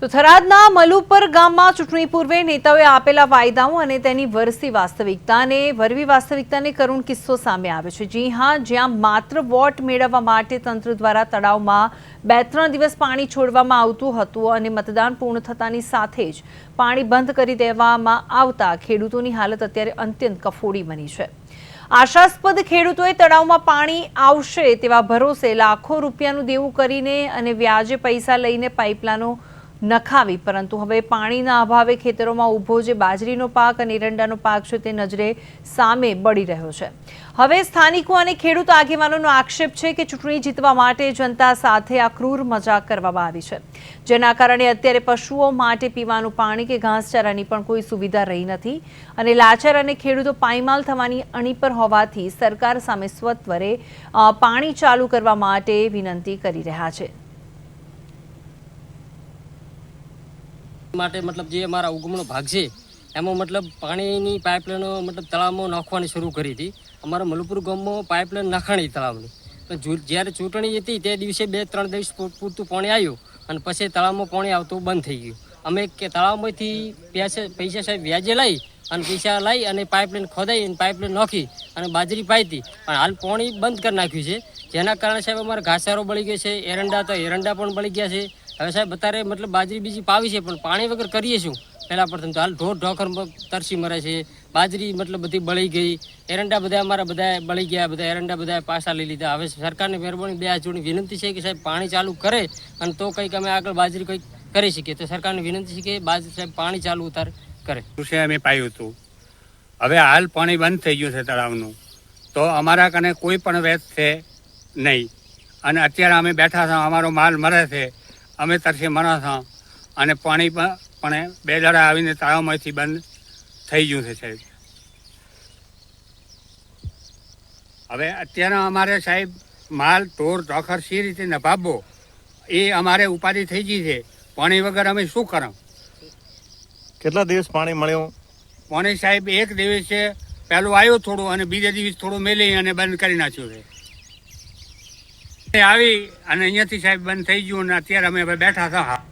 તો થરાદના મલુપર ગામમાં ચૂંટણી પૂર્વે નેતાઓએ આપેલા વાયદાઓ અને તેની વરસી વાસ્તવિકતાને કરુણ કિસ્સો સામે આવ્યો છે। જી હા, જ્યાં માત્ર વોટ મેળવવા માટે તંત્ર દ્વારા તળાવમાં 2-3 દિવસ પાણી છોડવામાં આવતું હતું અને મતદાન પૂર્ણ થતાની સાથે જ પાણી બંધ કરી દેવામાં આવતા ખેડૂતોની હાલત અત્યારે અત્યંત કફોડી બની છે। આશાસ્પદ ખેડૂતોએ તળાવમાં પાણી આવશે તેવા ભરોસે લાખો રૂપિયાનું દેવું કરીને અને વ્યાજે પૈસા લઈને પાઇપલાઈનો નખાવી, પરંતુ હવે પાણીના અભાવે ખેતરોમાં ઊભો જે બાજરીનો પાક અને એરંડાનો પાક છે તે નજરે સામે બળી રહ્યો છે। હવે સ્થાનિકો અને ખેડૂત આગેવાનોનો આક્ષેપ છે કે ચૂંટણી જીતવા માટે જનતા સાથે આ ક્રૂર મજાક કરવામાં આવી છે, જેના કારણે અત્યારે પશુઓ માટે પીવાનું પાણી કે ઘાસચારાની પણ કોઈ સુવિધા રહી નથી અને લાચાર અને ખેડૂતો પાયમાલ થવાની અણી પર હોવાથી સરકાર સામે સત્વરે પાણી ચાલુ કરવા માટે વિનંતી કરી રહ્યા છે। માટે मतलब જે અમારા ઉગમનો ભાગ છે એમાં मतलब પાણીની પાઇપલાઈનો मतलब તળાવમાં નાખવાની શરૂ કરી હતી। અમારા મલુપુર ગામમાં પાઇપલાઈન નાખાણી તળાવની, પણ જ્યારે ચૂંટણી હતી તે દિવસે 2-3 દિવસ પૂરતું પાણી આવ્યું અને પછી તળાવમાં પાણી આવતું બંધ થઈ ગયું। અમે કે તળાવમાંથી પૈસા સાહેબ વ્યાજે લઈ અને પૈસા લઈ અને પાઇપલાઈન ખોદાઈ અને પાઇપલાઈન નાખી અને બાજરી પાઈ, પણ હાલ પાણી બંધ કરી નાખ્યું છે, જેના કારણે સાહેબ અમારા ઘાસચારો બળી ગયો છે, એરંડા પણ બળી ગયા છે। હવે સાહેબ અત્યારે मतलब બાજરી બીજી પાવી છે, પણ પાણી વગર કરીએ શું? પહેલાં પ્રથમ તો હાલ ઢોર ઢોખર તરસી મરે છે, બાજરી मतलब બધી બળી ગઈ, એરંડા બધા અમારા બધા બળી ગયા, બધા એરંડા બધા પાછા લઈ લીધા। હવે સરકારની મહેરબાની 2 હાથ જોડી વિનંતી છે કે સાહેબ પાણી ચાલુ કરે અને તો કંઈક અમે આગળ બાજરી કંઈક કરી શકીએ। તો સરકારની વિનંતી છે કે બાજરી સાહેબ પાણી ચાલુ ઉતાર કરે। અમે પાયું હતું, હવે હાલ પાણી બંધ થઈ ગયું છે તળાવનું, તો અમારા કને કોઈ પણ વેત છે નહીં અને અત્યારે અમે બેઠા હતા, અમારો માલ મરે છે, અમે તરસે મરા હતા અને પાણી પણ 2 દાડા આવીને તળાવમાંથી બંધ થઈ ગયું છે સાહેબ। હવે અત્યારે અમારે સાહેબ માલ ઢોર ઢોખર સી રીતે નભાવવો એ અમારે ઉપાધિ થઈ ગઈ છે। પાણી વગર અમે શું કરો? કેટલા દિવસ પાણી મળ્યું? પાણી સાહેબ 1 દિવસે પહેલું આવ્યું થોડું અને બીજા દિવસ થોડું મેલી અને બંધ કરી નાખ્યું છે। આવી અને અહીંયાથી સાહેબ બંધ થઈ ગયું અને અત્યારે અમે હવે બેઠા હતા।